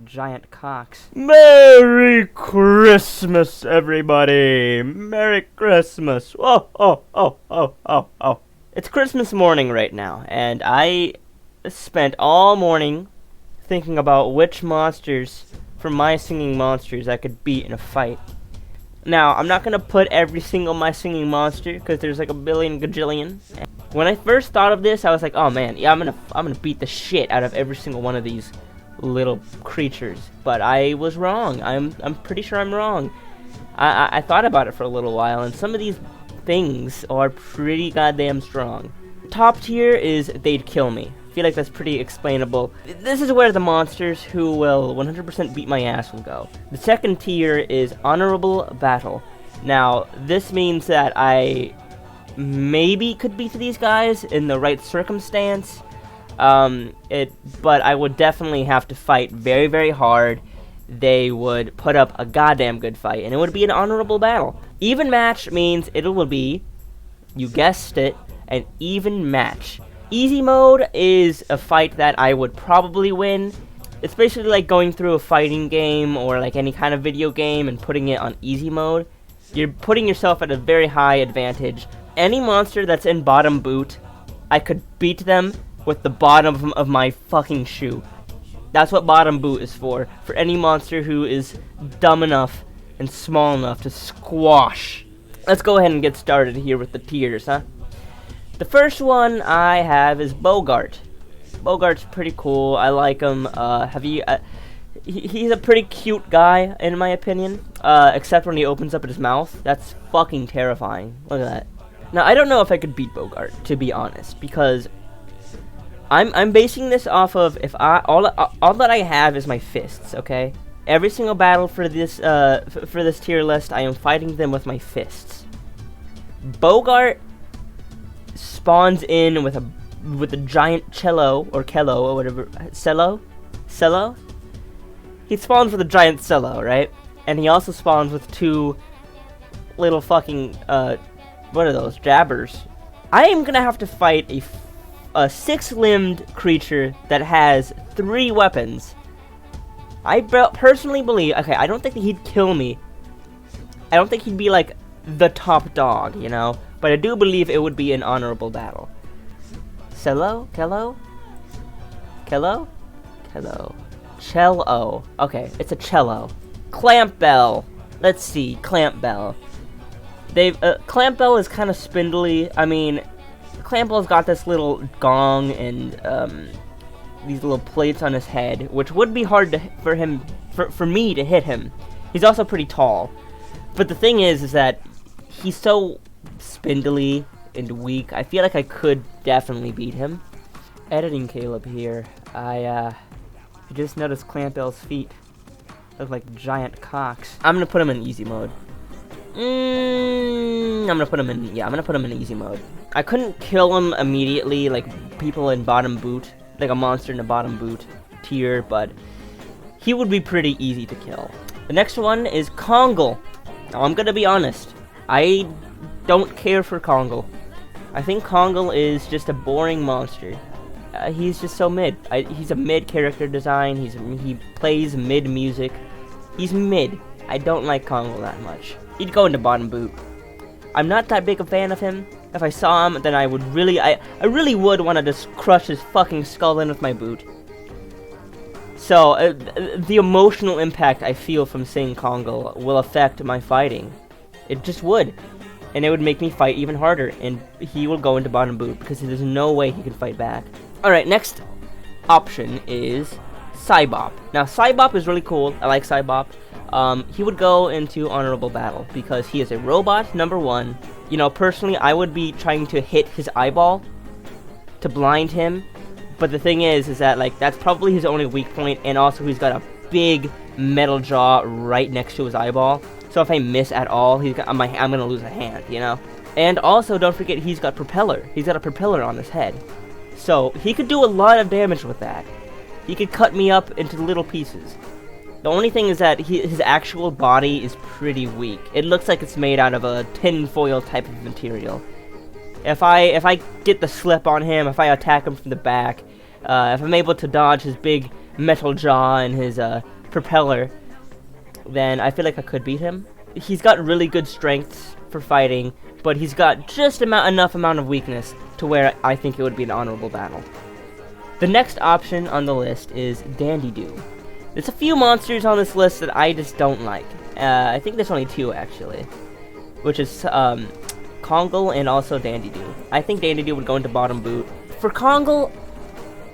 giant cocks. Merry Christmas, everybody! Merry Christmas! Oh. It's Christmas morning right now, and I spent all morning thinking about which monsters from My Singing Monsters I could beat in a fight. Now, I'm not gonna put every single My Singing Monster, because there's like a billion gajillion. When I first thought of this, I was like, oh man, yeah, I'm gonna beat the shit out of every single one of these little creatures. But I was wrong. I'm pretty sure I'm wrong. I thought about it for a little while, and some of these things are pretty goddamn strong. Top tier is they'd kill me. I feel like that's pretty explainable. This is where the monsters who will 100% beat my ass will go. The second tier is honorable battle. Now, this means that I maybe could beat these guys in the right circumstance, but I would definitely have to fight very, very hard. They would put up a goddamn good fight, and it would be an honorable battle. Even match means it will be, you guessed it, an even match. Easy mode is a fight that I would probably win. It's basically like going through a fighting game or like any kind of video game and putting it on easy mode. You're putting yourself at a very high advantage. Any monster that's in bottom boot, I could beat them with the bottom of my fucking shoe. That's what bottom boot is for any monster who is dumb enough and small enough to squash. Let's go ahead and get started here with the tiers, huh? The first one I have is Bogart. Bogart's pretty cool. I like him. He's a pretty cute guy, in my opinion. Except when he opens up his mouth. That's fucking terrifying. Look at that. Now, I don't know if I could beat Bogart, to be honest, because I'm basing this off of all that I have is my fists. Okay. Every single battle for this tier list, I am fighting them with my fists. Bogart spawns in with a giant cello or whatever. Cello. He spawns with a giant cello, right? And he also spawns with two little fucking what are those, jabbers? I am gonna have to fight a six-limbed creature that has 3 weapons. I personally believe, okay, I don't think that he'd kill me. I don't think he'd be like the top dog, you know? But I do believe it would be an honorable battle. Cello? Cello. Okay, it's a cello. Clamp bell. Let's see, clamp bell. Clamp bell is kind of spindly. I mean, Clamp bell's got this little gong and these little plates on his head, which would be hard for me to hit him. He's also pretty tall. But the thing is that he's so spindly and weak. I feel like I could definitely beat him. Editing Caleb here. I just noticed Clamp bell's feet look like giant cocks. I'm gonna put him in easy mode. I'm gonna put him in easy mode. I couldn't kill him immediately like people in bottom boot, like a monster in a bottom boot tier, but he would be pretty easy to kill. The next one is Kongle. Now I'm gonna be honest, I don't care for Kongle. I think Kongle is just a boring monster. He's just so mid. He's a mid character design. He plays mid music. He's mid. I don't like Kongle that much. He'd go into bottom boot. I'm not that big a fan of him. If I saw him, then I really would want to just crush his fucking skull in with my boot. So, the emotional impact I feel from seeing Kongle will affect my fighting. It just would. And it would make me fight even harder, and he will go into bottom boot, because there's no way he can fight back. Alright, next option is Cybop. Now, Cybop is really cool. I like Cybop. He would go into honorable battle, because he is a robot, number 1. You know, personally, I would be trying to hit his eyeball to blind him. But the thing is that, like, that's probably his only weak point, and also he's got a big metal jaw right next to his eyeball. So if I miss at all, I'm gonna lose a hand, you know? And also, don't forget, he's got propeller. He's got a propeller on his head. So, he could do a lot of damage with that. He could cut me up into little pieces. The only thing is that his actual body is pretty weak. It looks like it's made out of a tinfoil type of material. If I get the slip on him, if I attack him from the back, if I'm able to dodge his big metal jaw and his Propeller, then I feel like I could beat him. He's got really good strengths for fighting, but he's got just enough amount of weakness to where I think it would be an honorable battle. The next option on the list is Dandydoo. There's a few monsters on this list that I just don't like. I think there's only 2 actually, which is Kongle and also Dandydoo. I think Dandydoo would go into bottom boot. For Kongle,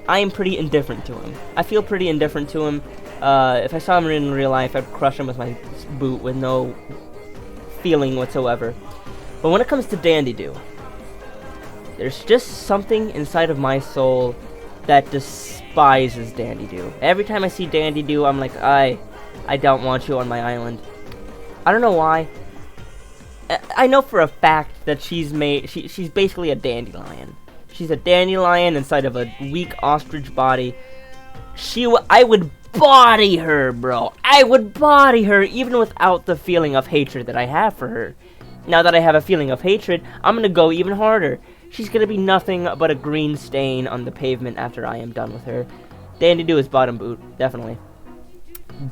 I am pretty indifferent to him. I feel pretty indifferent to him. If I saw him in real life, I'd crush him with my boot with no feeling whatsoever. But when it comes to Dandydoo, there's just something inside of my soul that despises Dandydoo. Every time I see Dandydoo, I'm like, I don't want you on my island. I don't know why. I know for a fact that she's basically a dandelion. She's a dandelion inside of a weak ostrich body. I would body her, bro. I would body her even without the feeling of hatred that I have for her. Now that I have a feeling of hatred, I'm gonna go even harder. She's gonna be nothing but a green stain on the pavement after I am done with her. Dandydoo is bottom boot, definitely.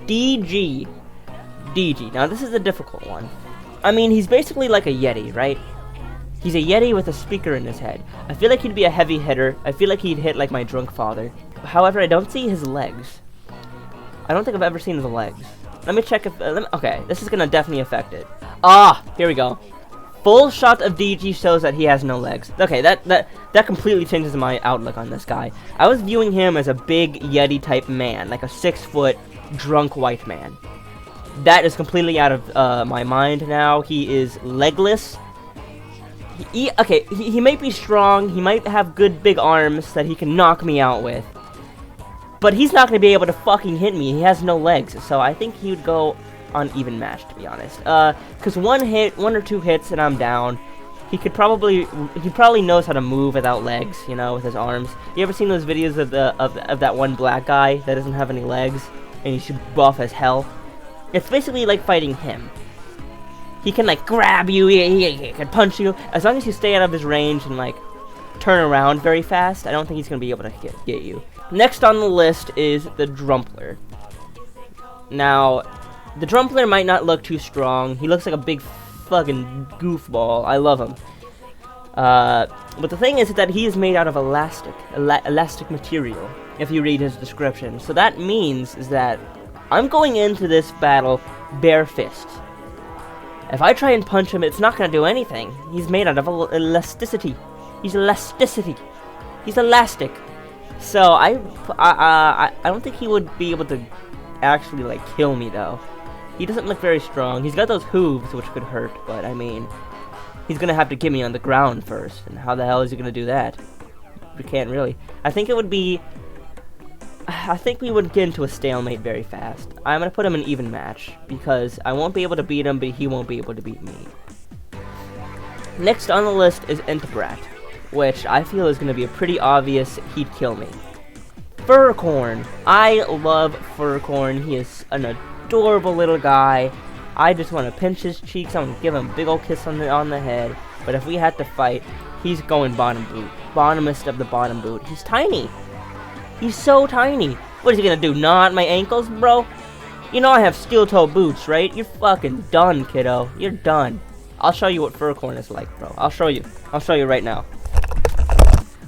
DG. Now this is a difficult one. I mean, he's basically like a Yeti, right? He's a Yeti with a speaker in his head. I feel like he'd be a heavy hitter. I feel like he'd hit like my drunk father. However, I don't see his legs. I don't think I've ever seen his legs. Let me check if... okay, this is gonna definitely affect it. Ah, here we go. Full shot of DG shows that he has no legs. Okay, that completely changes my outlook on this guy. I was viewing him as a big Yeti type man, like a 6-foot drunk white man. That is completely out of my mind now. He is legless. He might be strong. He might have good big arms that he can knock me out with. But he's not going to be able to fucking hit me. He has no legs. So I think he would go on even match, to be honest. Because one or two hits and I'm down. He probably knows how to move without legs, you know, with his arms. You ever seen those videos of that one black guy that doesn't have any legs and he's buff as hell? It's basically like fighting him. He can like grab you, he can punch you. As long as you stay out of his range and like turn around very fast, I don't think he's gonna be able to get you. Next on the list is the Drumpler. Now, the Drumpler might not look too strong. He looks like a big fucking goofball. I love him. But the thing is that he is made out of elastic material, if you read his description. So that means is that I'm going into this battle bare fist. If I try and punch him, it's not going to do anything. He's made out of elasticity. He's elastic. So I don't think he would be able to actually like kill me though. He doesn't look very strong. He's got those hooves which could hurt, but I mean, he's gonna have to get me on the ground first. And how the hell is he gonna do that? We can't really. I think we would get into a stalemate very fast. I'm gonna put him in even match because I won't be able to beat him, but he won't be able to beat me. Next on the list is Entibrat, which I feel is gonna be a pretty obvious he'd kill me. Furcorn. I love Furcorn. He is an adorable little guy. I just want to pinch his cheeks. I want to give him a big old kiss on the head. But if we had to fight, he's going bottom boot. Bottomest of the bottom boot. He's tiny. He's so tiny. What is he gonna do? Gnaw at my ankles, bro? You know I have steel toe boots, right? You're fucking done, kiddo. You're done. I'll show you what Furcorn is like, bro. I'll show you. I'll show you right now.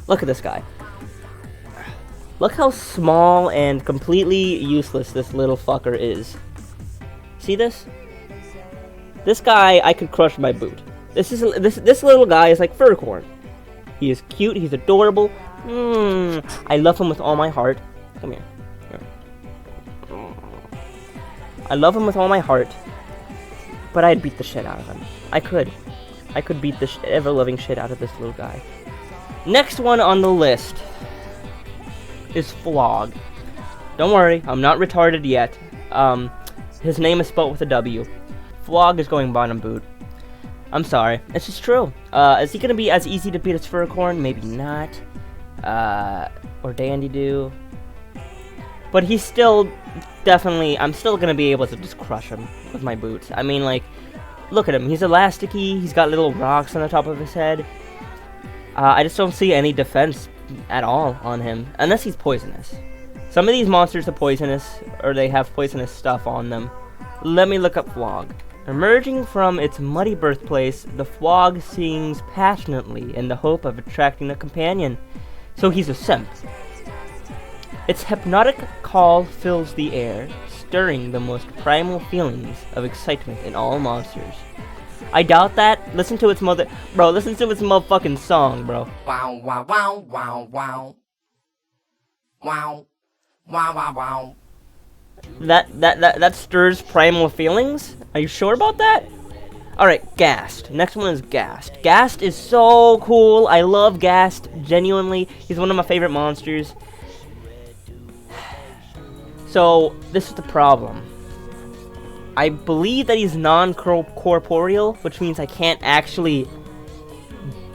Look at this guy. Look how small and completely useless this little fucker is. See this? This guy, I could crush my boot. This little guy is like Furcorn. He is cute. He's adorable. I love him with all my heart. Come here. I love him with all my heart. But I'd beat the shit out of him. I could beat the ever-loving shit out of this little guy. Next one on the list is Flog. Don't worry, I'm not retarded yet. His name is spelled with a W. Flog is going bottom boot. I'm sorry, it's just true. Is he gonna be as easy to beat as Furcorn? Maybe not. Or Dandydoo. But he's still definitely, I'm still gonna be able to just crush him with my boots. I mean, like, look at him. He's elasticy. He's got little rocks on the top of his head. I just don't see any defense at all on him, unless he's poisonous. Some of these monsters are poisonous, or they have poisonous stuff on them. Let me look up Flog. Emerging from its muddy birthplace, the Flog sings passionately in the hope of attracting a companion. So he's a simp. Its hypnotic call fills the air, stirring the most primal feelings of excitement in all monsters. I doubt that. Listen to its bro, listen to its motherfucking song, bro. Wow, wow, wow, wow, wow. Wow. Wow, wow, wow. That stirs primal feelings? Are you sure about that? Alright, Ghast. Next one is Ghast. Ghast is so cool. I love Ghast, genuinely. He's one of my favorite monsters. So, this is the problem. I believe that he's non-corporeal, which means I can't actually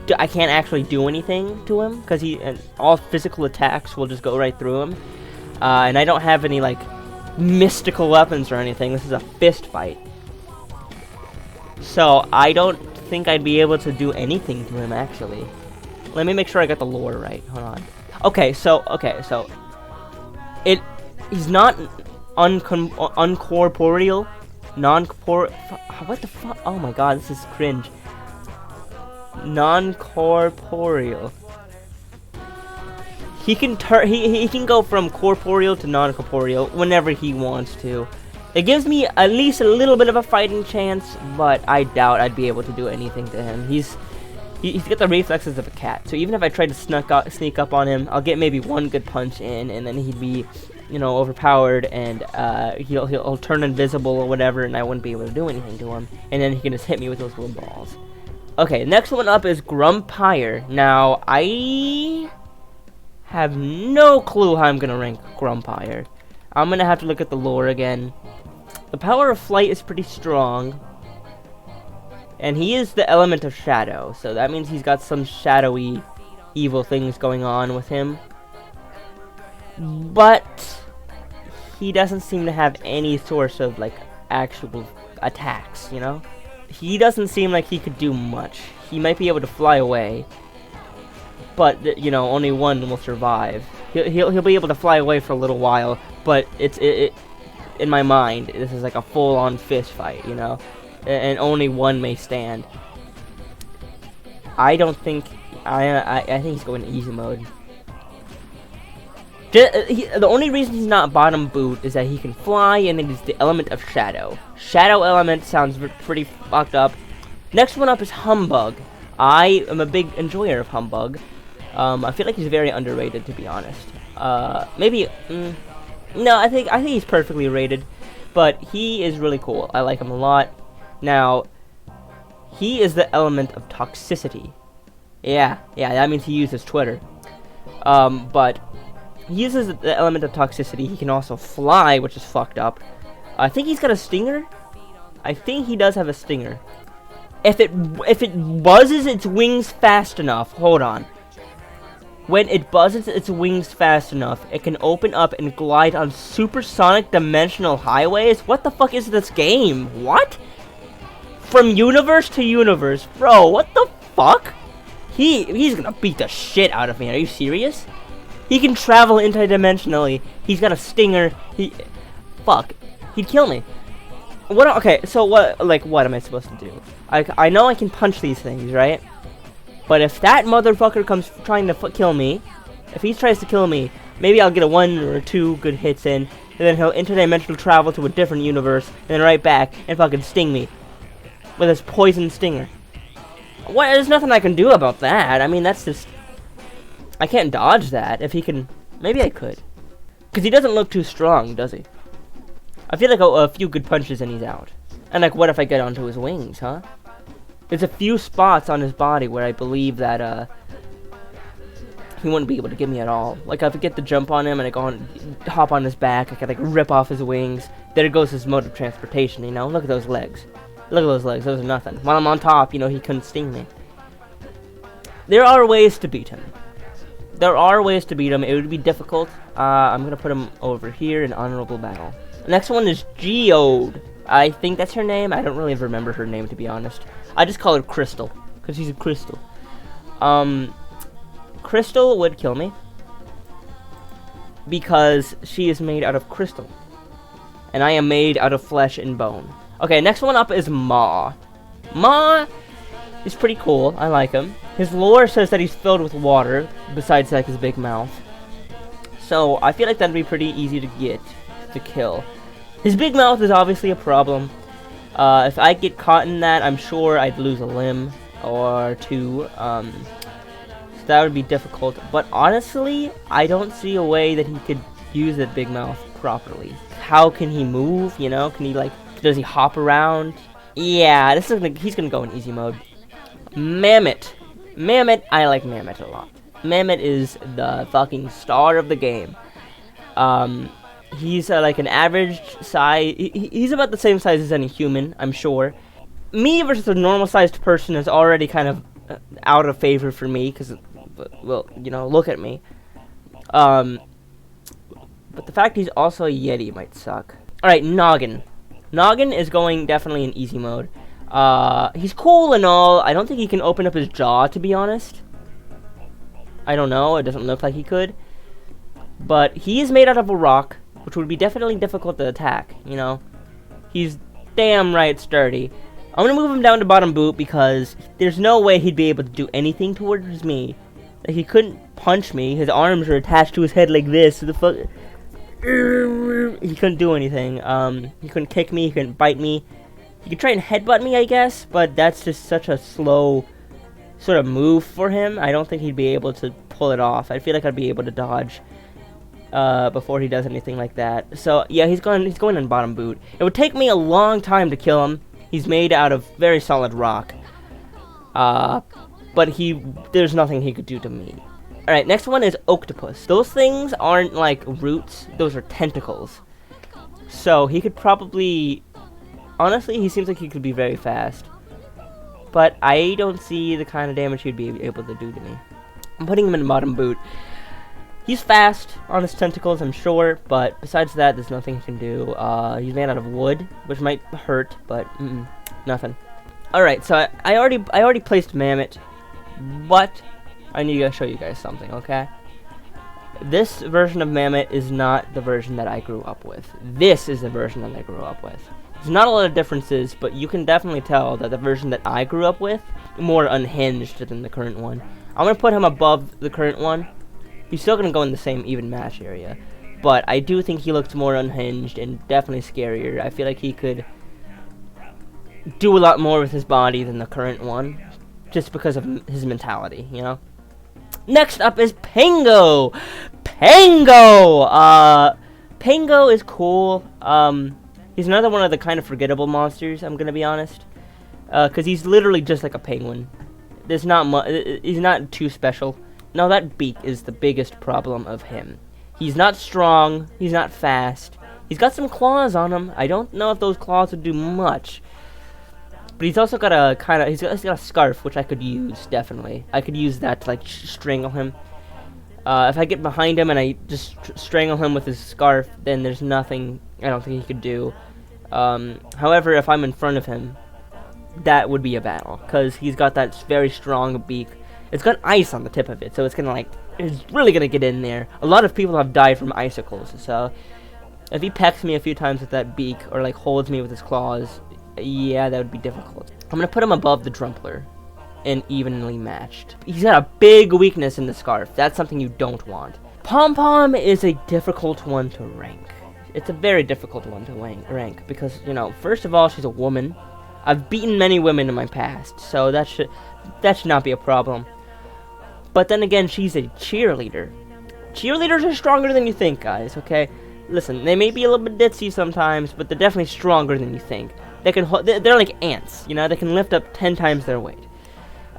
do anything to him, because all physical attacks will just go right through him. And I don't have any, like, mystical weapons or anything. This is a fist fight. So, I don't think I'd be able to do anything to him, actually. Let me make sure I got the lore right. Hold on. Okay, so, he's not uncorporeal. What the fuck? Oh my god, this is cringe. Non-corporeal. He can he can go from corporeal to non-corporeal whenever he wants to. It gives me at least a little bit of a fighting chance, but I doubt I'd be able to do anything to him. He's got the reflexes of a cat, so even if I tried to sneak up on him, I'll get maybe one good punch in, and then he'd be, you know, overpowered, and he'll turn invisible or whatever, and I wouldn't be able to do anything to him, and then he can just hit me with those little balls. Okay, next one up is Grumpire. Now, I have no clue how I'm gonna rank Grumpire. I'm gonna have to look at the lore again. The power of flight is pretty strong, and he is the element of shadow, so that means he's got some shadowy, evil things going on with him. But he doesn't seem to have any source of, like, actual attacks, you know? He doesn't seem like he could do much. He might be able to fly away, but, you know, only one will survive. He'll be able to fly away for a little while, but in my mind, this is like a full-on fist fight, you know? And only one may stand. I don't think... I think he's going to easy mode. The only reason he's not bottom boot is that he can fly, and it is the element of shadow. Shadow element sounds pretty fucked up. Next one up is Humbug. I am a big enjoyer of Humbug. I feel like he's very underrated, to be honest. Maybe... no, I think he's perfectly rated. But he is really cool. I like him a lot. Now, he is the element of toxicity. Yeah, that means he uses Twitter. But... he uses the element of toxicity. He can also fly, which is fucked up. I think he's got a stinger. I think he does have a stinger. If it buzzes its wings fast enough, hold on. When it buzzes its wings fast enough, it can open up and glide on supersonic dimensional highways. What the fuck is this game? What? From universe to universe, bro. What the fuck? He's gonna beat the shit out of me. Are you serious? He can travel interdimensionally. He's got a stinger. Fuck. He'd kill me. Okay, so what am I supposed to do? I know I can punch these things, right? But if that motherfucker comes trying to kill me, if he tries to kill me, maybe I'll get a 1 or 2 good hits in, and then he'll interdimensional travel to a different universe, and then right back, and fucking sting me. With his poison stinger. What? There's nothing I can do about that. I mean, that's just... I can't dodge that. If he can... Maybe I could. Because he doesn't look too strong, does he? I feel like a few good punches and he's out. And like, what if I get onto his wings, huh? There's a few spots on his body where I believe that, he wouldn't be able to get me at all. Like, if I get the jump on him and I go on, hop on his back, I can, like, rip off his wings. There goes his mode of transportation, you know? Look at those legs. Look at those legs. Those are nothing. While I'm on top, you know, he couldn't sting me. There are ways to beat him. There are ways to beat him. It would be difficult. I'm gonna put him over here in honorable battle. The next one is Geode. I think that's her name. I don't really remember her name, to be honest. I just call her Crystal, because she's a crystal. Crystal would kill me. because she is made out of crystal. And I am made out of flesh and bone. Okay, next one up is Ma. Ma is pretty cool. I like him. His lore says that he's filled with water, besides like his big mouth. So I feel like that'd be pretty easy to kill. His big mouth is obviously a problem. If I get caught in that, I'm sure I'd lose a limb or two. So that would be difficult. But honestly, I don't see a way that he could use that big mouth properly. How can he move? You know, can he like? Does he hop around? Yeah, he's gonna go in easy mode. Mammoth. Mammoth, I like Mammoth a lot. Mammoth is the fucking star of the game. He's like an average size. He's about the same size as any human, I'm sure. Me versus a normal-sized person is already kind of out of favor for me, because, well, you know, look at me. But the fact he's also a Yeti might suck. Alright, Noggin. Noggin is going definitely in easy mode. He's cool and all. I don't think he can open up his jaw, to be honest. I don't know. It doesn't look like he could. But he is made out of a rock, which would be definitely difficult to attack, you know. He's damn right sturdy. I'm gonna move him down to bottom boot because there's no way he'd be able to do anything towards me. Like, he couldn't punch me. His arms are attached to his head like this. The fuck. He couldn't do anything. He couldn't kick me. He couldn't bite me. He could try and headbutt me, I guess, but that's just such a slow sort of move for him. I don't think he'd be able to pull it off. I feel like I'd be able to dodge before he does anything like that. So yeah, he's going in bottom boot. It would take me a long time to kill him. He's made out of very solid rock. But there's nothing he could do to me. Alright, next one is Octopus. Those things aren't like roots, those are tentacles. So he could probably, honestly, he seems like he could be very fast. But I don't see the kind of damage he'd be able to do to me. I'm putting him in bottom boot. He's fast on his tentacles, I'm sure, but besides that, there's nothing he can do. He's made out of wood, which might hurt, but nothing. Alright, so I already placed Mammoth, but I need to show you guys something, okay? This version of Mammoth is not the version that I grew up with. This is the version that I grew up with. There's not a lot of differences, but you can definitely tell that the version that I grew up with is more unhinged than the current one. I'm going to put him above the current one. He's still going to go in the same even match area, but I do think he looks more unhinged and definitely scarier. I feel like he could do a lot more with his body than the current one, just because of his mentality, you know? Next up is Pango! Pango! Pango is cool. He's another one of the kind of forgettable monsters, I'm gonna be honest. Because he's literally just like a penguin. There's not he's not too special. No, that beak is the biggest problem of him. He's not strong, he's not fast. He's got some claws on him. I don't know if those claws would do much. But he's also got a kind of, he's got a scarf, which I could use, definitely. I could use that to, like, strangle him. If I get behind him and I just strangle him with his scarf, then there's nothing I don't think he could do. However, if I'm in front of him, that would be a battle, because he's got that very strong beak. It's got ice on the tip of it, so it's gonna, like, it's really gonna get in there. A lot of people have died from icicles, so if he pecks me a few times with that beak, or, like, holds me with his claws, yeah, that would be difficult. I'm gonna put him above the Drumpler and evenly matched. He's got a big weakness in the scarf. That's something you don't want. Pom Pom is a difficult one to rank. It's a very difficult one to rank because, you know, first of all, she's a woman. I've beaten many women in my past, so that should not be a problem. But then again, she's a cheerleader. Cheerleaders are stronger than you think, guys, okay? Listen, they may be a little bit ditzy sometimes, but they're definitely stronger than you think. They're like ants, you know, they can lift up 10 times their weight.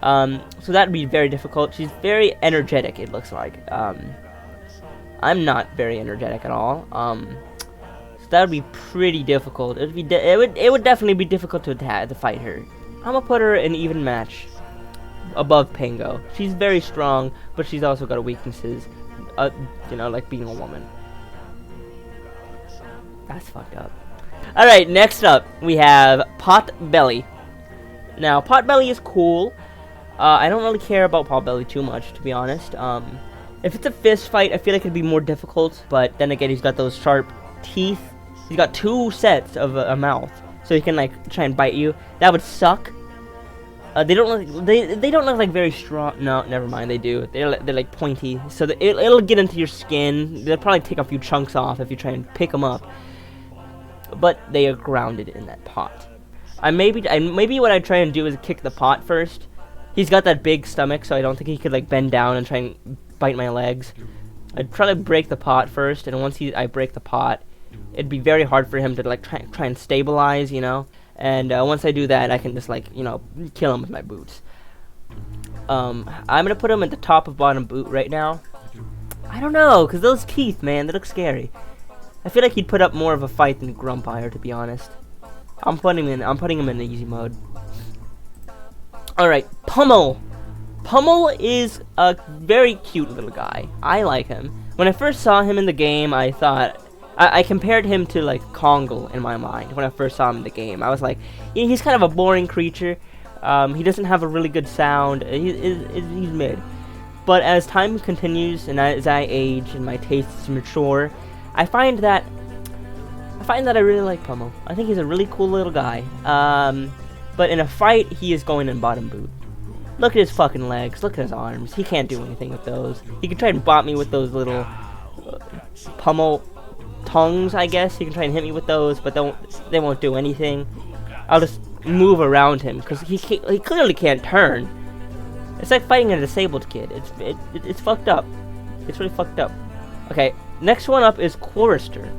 So that'd be very difficult. She's very energetic, it looks like. I'm not very energetic at all. So that would be pretty difficult. It would definitely be difficult to fight her. I'm gonna put her in even match above Pango. She's very strong, but she's also got weaknesses. You know, like being a woman. That's fucked up. Alright, next up, we have Potbelly. Now, Potbelly is cool. I don't really care about Potbelly too much, to be honest. If it's a fist fight, I feel like it'd be more difficult, but then again, he's got those sharp teeth. He's got 2 sets of a mouth, so he can like try and bite you. That would suck. They don't look. They don't look like very strong. No, never mind. They do. They're like pointy, so it'll get into your skin. They'll probably take a few chunks off if you try and pick them up. But they are grounded in that pot. Maybe what I'd try and do is kick the pot first. He's got that big stomach, so I don't think he could like bend down and try and bite my legs. I'd probably break the pot first, and once I break the pot, it'd be very hard for him to like try and stabilize, you know. And once I do that, I can just like, you know, kill him with my boots. I'm gonna put him at the top of bottom boot right now. I don't know, cause those teeth, man, they look scary. I feel like he'd put up more of a fight than Grumpire, to be honest. I'm putting him in easy mode. All right, Pummel. Pummel is a very cute little guy. I like him. When I first saw him in the game, I thought I compared him to like Kongle in my mind when I first saw him in the game. I was like, yeah, he's kind of a boring creature. He doesn't have a really good sound. He's mid. But as time continues and as I age and my tastes mature, I find that I really like Pummel. I think he's a really cool little guy. But in a fight, he is going in bottom boot. Look at his fucking legs. Look at his arms. He can't do anything with those. He can try and bop me with those little Pummel tongues, I guess. He can try and hit me with those, but they won't do anything. I'll just move around him because he clearly can't turn. It's like fighting a disabled kid. It's fucked up. It's really fucked up. Okay, next one up is Chorister.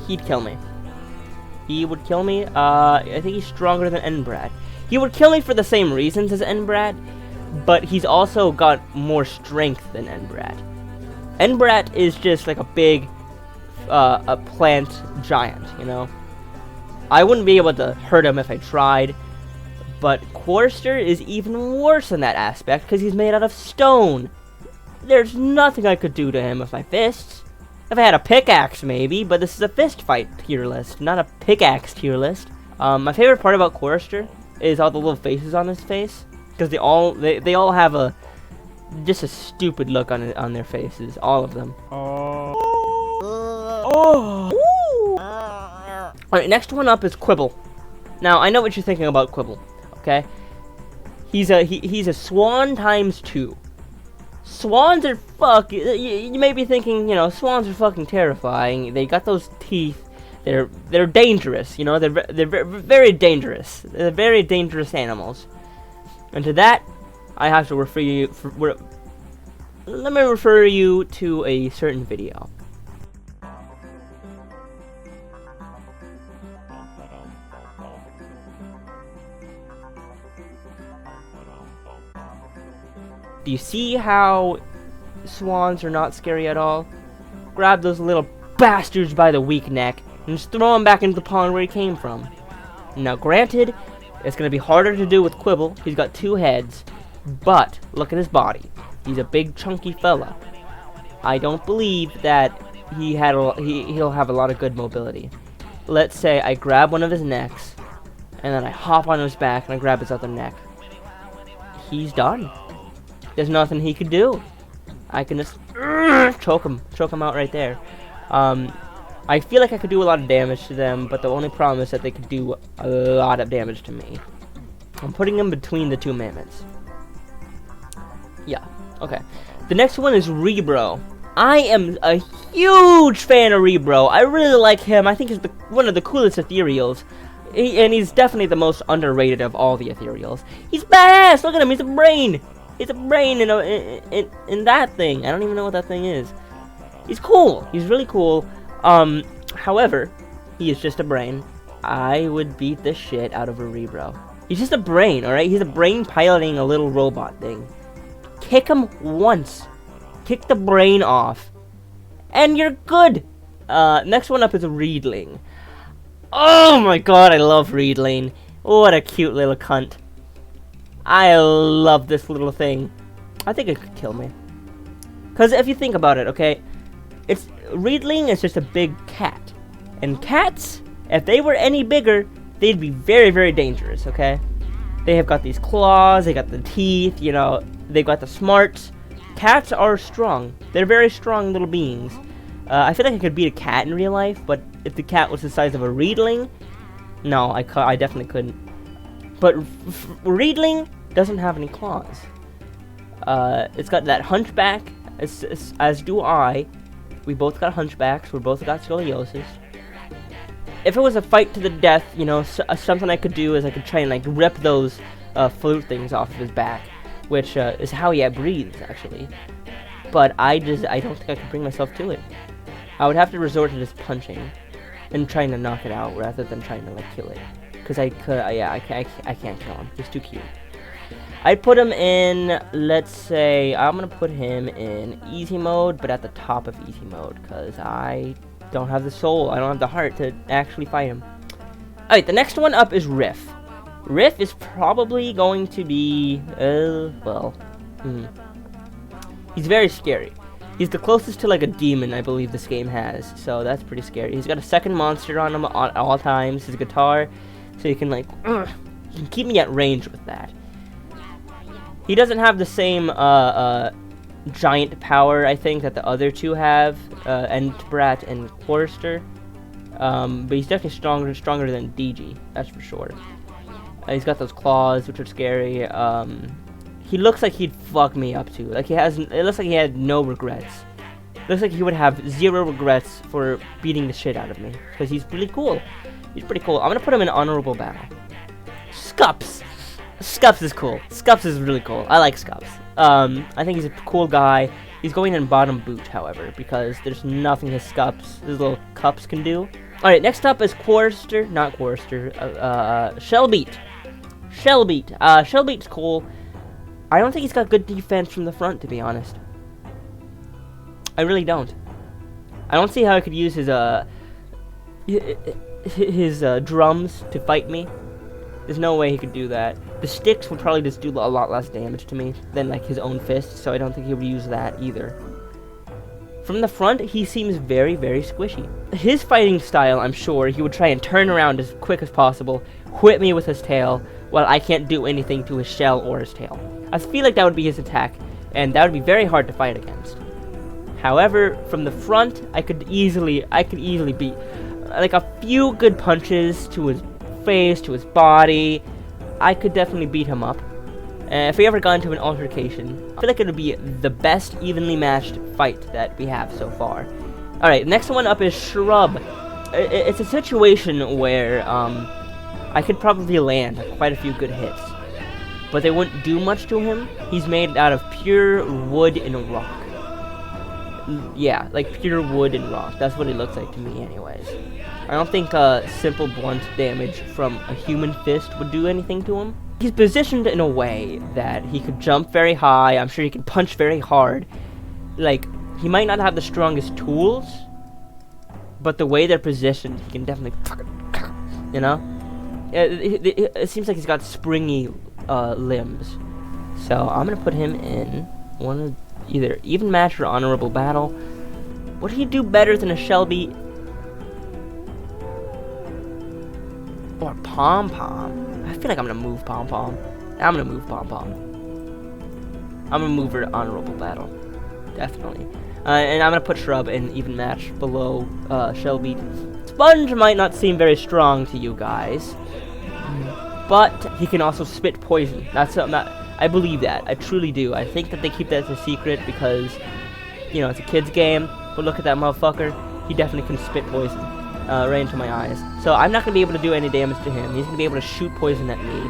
He'd kill me. He would kill me. I think he's stronger than Enbrad. He would kill me for the same reasons as Enbrad, but he's also got more strength than Enbrad. Enbrad is just like a big a plant giant, you know. I wouldn't be able to hurt him if I tried, but Chorister is even worse in that aspect because he's made out of stone. There's nothing I could do to him with my fists. If I had a pickaxe, maybe, but this is a fist fight tier list, not a pickaxe tier list. My favorite part about Chorister is all the little faces on his face, because they all have just a stupid look on their faces, all of them. Alright, next one up is Quibble. Now, I know what you're thinking about Quibble, okay? He's a swan times 2. Swans are you may be thinking, you know, swans are fucking terrifying. They got those teeth. They're dangerous, you know. They're very dangerous. They're very dangerous animals. And to that, I have to refer you. Let me refer you to a certain video. Do you see how swans are not scary at all? Grab those little bastards by the weak neck and just throw them back into the pond where he came from. Now, granted, it's going to be harder to do with Quibble. He's got 2 heads, but look at his body. He's a big, chunky fella. I don't believe that he'll have a lot of good mobility. Let's say I grab one of his necks, and then I hop on his back and I grab his other neck. He's done. There's nothing he could do. I can just choke him out right there. I feel like I could do a lot of damage to them, but the only problem is that they could do a lot of damage to me. I'm putting them between the 2 mammoths. Yeah, okay. The next one is Rebro. I am a huge fan of Rebro. I really like him. I think he's one of the coolest ethereals. And he's definitely the most underrated of all the ethereals. He's badass! Look at him, he's a brain! He's a brain in that thing. I don't even know what that thing is. He's cool. He's really cool. However, he is just a brain. I would beat the shit out of a Rebro. He's just a brain, alright? He's a brain piloting a little robot thing. Kick him once. Kick the brain off. And you're good. Next one up is a Reedling. Oh my god, I love Reedling. What a cute little cunt. I love this little thing. I think it could kill me. Because if you think about it, okay, Reedling is just a big cat. And cats, if they were any bigger, they'd be very, very dangerous, okay? They have got these claws, they got the teeth, you know, they've got the smarts. cats are strong. They're very strong little beings. I feel like I could beat a cat in real life, but if the cat was the size of a Riedling, no, I definitely couldn't. But Riedling doesn't have any claws. It's got that hunchback, as do I. We both got hunchbacks. We both got scoliosis. If it was a fight to the death, you know, something I could do is I could try and like rip those flute things off of his back, which is how he breathes actually. But I don't think I could bring myself to it. I would have to resort to just punching and trying to knock it out rather than trying to like kill it, because I can't kill him. He's too cute. I'd put him in, let's say, I'm gonna put him in easy mode, but at the top of easy mode, because I don't have the soul, I don't have the heart to actually fight him. Alright, the next one up is Riff. Riff is probably going to be, he's very scary. He's the closest to like a demon I believe this game has, so that's pretty scary. He's got a second monster on him at all times, his guitar, so you can like, he can keep me at range with that. He doesn't have the same giant power, I think, that the other two have, Entbrat and Forrester. But he's definitely stronger than DG, that's for sure. He's got those claws, which are scary. He looks like he'd fuck me up too. Like it looks like he had no regrets. Looks like he would have 0 regrets for beating the shit out of me, because he's really cool. He's pretty cool. I'm gonna put him in honorable battle. Scups. Scups is cool. Scups is really cool. I like Scups. I think he's a cool guy. He's going in bottom boot, however, because there's nothing his little cups can do. Alright, next up is Shellbeat. Shellbeat. Shellbeat's cool. I don't think he's got good defense from the front, to be honest. I really don't. I don't see how I could use his drums to fight me. There's no way he could do that. The sticks would probably just do a lot less damage to me than like his own fist, so I don't think he would use that either. From the front, he seems very, very squishy. His fighting style, I'm sure, he would try and turn around as quick as possible, whip me with his tail, while I can't do anything to his shell or his tail. I feel like that would be his attack, and that would be very hard to fight against. However, from the front, I could easily beat like a few good punches to his face, to his body. I could definitely beat him up. If we ever got into an altercation, I feel like it would be the best evenly matched fight that we have so far. Alright, next one up is Shrub. It's a situation where I could probably land quite a few good hits, but they wouldn't do much to him. He's made out of pure wood and rock. Yeah, like pure wood and rock. That's what it looks like to me anyways. I don't think simple blunt damage from a human fist would do anything to him. He's positioned in a way that he could jump very high. I'm sure he can punch very hard. Like, he might not have the strongest tools, but the way they're positioned, he can definitely, you know? It seems like he's got springy limbs. So I'm gonna put him in one of either even match or honorable battle. Would he do better than a Shellbeat? Or Pom Pom? I feel like I'm gonna move Pom Pom. I'm gonna move Pom Pom. I'm gonna move her to honorable battle. Definitely. And I'm gonna put Shrub in even match below Shellbeat. Sponge might not seem very strong to you guys, but he can also spit poison. That's something that I believe that. I truly do. I think that they keep that as a secret because, you know, it's a kid's game. But look at that motherfucker. He definitely can spit poison right into my eyes. So I'm not gonna be able to do any damage to him. He's gonna be able to shoot poison at me.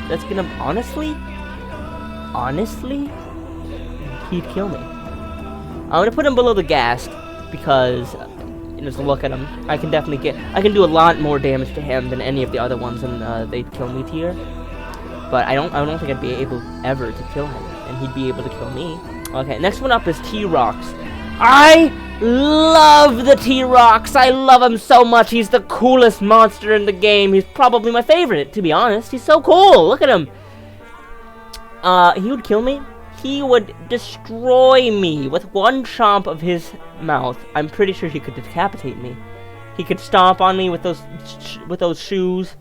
That's gonna honestly, he'd kill me. I'm gonna put him below the Ghast because, just look at him. I can do a lot more damage to him than any of the other ones, and they'd kill me tier. But I don't think I'd be able ever to kill him, and he'd be able to kill me. Okay, next one up is T-Rox. I love the T-Rox. I love him so much. He's the coolest monster in the game. He's probably my favorite, to be honest. He's so cool. Look at him. He would kill me. He would destroy me with one chomp of his mouth. I'm pretty sure he could decapitate me. He could stomp on me with those shoes.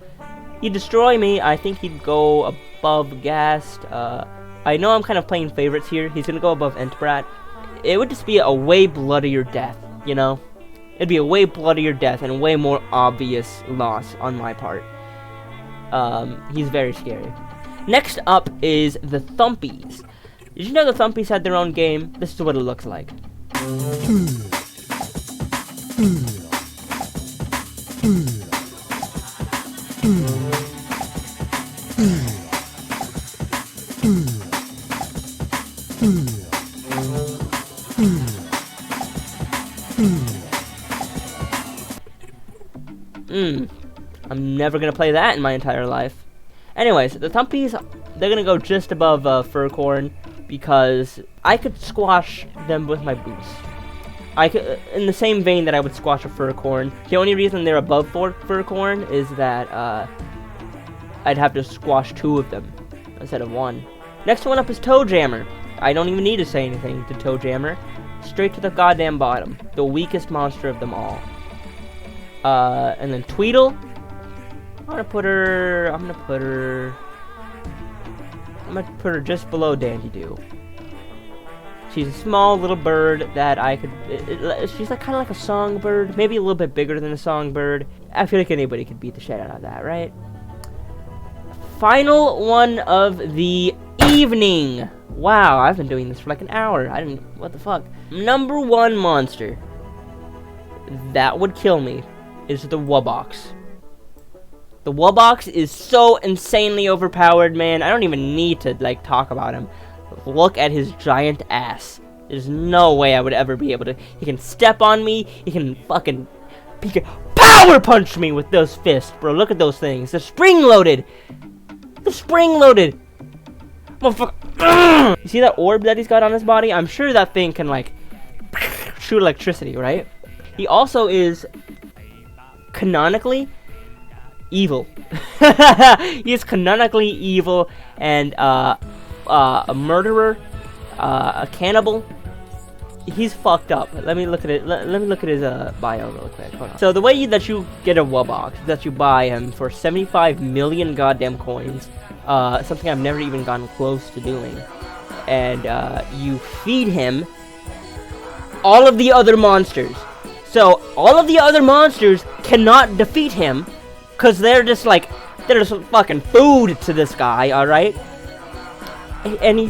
He'd destroy me. I think he'd go above Ghast. I know I'm kind of playing favorites here. He's gonna go above Entbrat. It would just be a way bloodier death, you know? It'd be a way bloodier death and a way more obvious loss on my part. He's very scary. Next up is the Thumpies. Did you know the Thumpies had their own game? This is what it looks like. I'm never gonna play that in my entire life. Anyways, the Thumpies, they're gonna go just above Furcorn because I could squash them with my boots. I could, in the same vein that I would squash a Furcorn. The only reason they're above Furcorn is that I'd have to squash 2 of them instead of 1. Next one up is Toejammer. I don't even need to say anything to Toejammer. Straight to the goddamn bottom. The weakest monster of them all. And then Tweedle. I'm gonna put her just below Dandy-Doo. She's a small little bird that I could. She's like kind of like a songbird, maybe a little bit bigger than a songbird. I feel like anybody could beat the shit out of that, right? Final one of the evening. Wow, I've been doing this for like an hour. What the fuck? Number 1 monster that would kill me is the Wubbox. The Wubbox is so insanely overpowered, man. I don't even need to, like, talk about him. Look at his giant ass. There's no way I would ever be able to. He can step on me. He can power punch me with those fists, bro. Look at those things. They're spring-loaded. They're spring-loaded. Motherfucker. You see that orb that he's got on his body? I'm sure that thing can, like, shoot electricity, right? He also is canonically evil. He is canonically evil and a murderer, a cannibal. He's fucked up. Let me look at it. Let me look at his bio real quick. Hold on. So the way that you get a Wubbox is that you buy him for 75 million goddamn coins. Something I've never even gotten close to doing. And you feed him all of the other monsters. So all of the other monsters cannot defeat him, cause they're just fucking food to this guy, all right? And he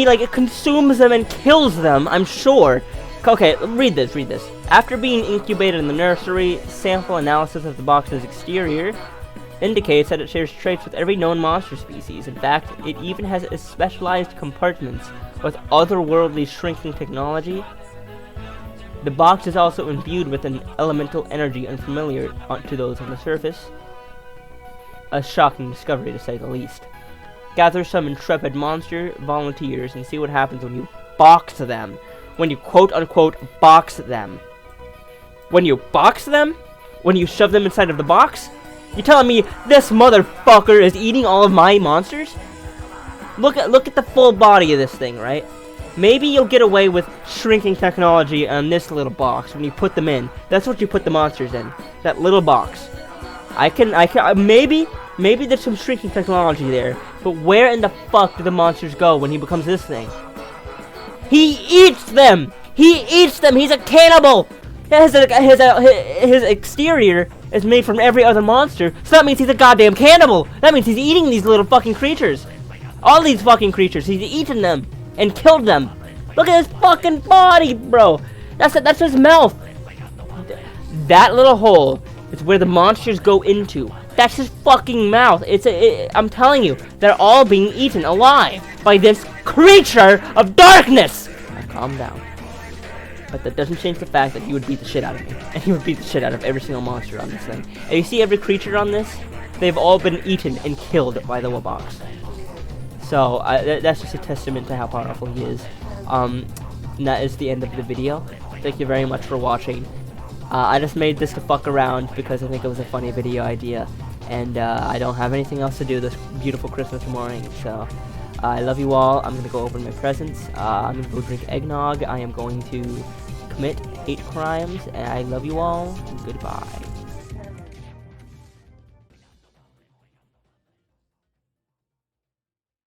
like consumes them and kills them, I'm sure. Okay, read this. After being incubated in the nursery, sample analysis of the box's exterior indicates that it shares traits with every known monster species. In fact, it even has specialized compartments with otherworldly shrinking technology. The box is also imbued with an elemental energy unfamiliar to those on the surface. A shocking discovery, to say the least. Gather some intrepid monster volunteers and see what happens when you box them. When you quote-unquote box them. When you box them? When you shove them inside of the box? You telling me this motherfucker is eating all of my monsters? Look at the full body of this thing, right? Maybe you'll get away with shrinking technology on this little box when you put them in. That's what you put the monsters in. That little box. Maybe there's some shrinking technology there. But where in the fuck do the monsters go when he becomes this thing? He eats them! He eats them! He's a cannibal! His exterior is made from every other monster, so that means he's a goddamn cannibal! That means he's eating these little fucking creatures! All these fucking creatures, he's eaten them! And killed them! Look at his fucking body, bro! That's his mouth! That little hole is where the monsters go into. That's his fucking mouth. I'm telling you, they're all being eaten alive by this creature of darkness! Now, calm down. But that doesn't change the fact that he would beat the shit out of me. And he would beat the shit out of every single monster on this thing. And you see every creature on this? They've all been eaten and killed by the Wubbox. So, that's just a testament to how powerful he is. And that is the end of the video. Thank you very much for watching. I just made this to fuck around because I think it was a funny video idea. And I don't have anything else to do this beautiful Christmas morning. So, I love you all. I'm going to go open my presents. I'm going to go drink eggnog. I am going to commit hate crimes. And I love you all. Goodbye.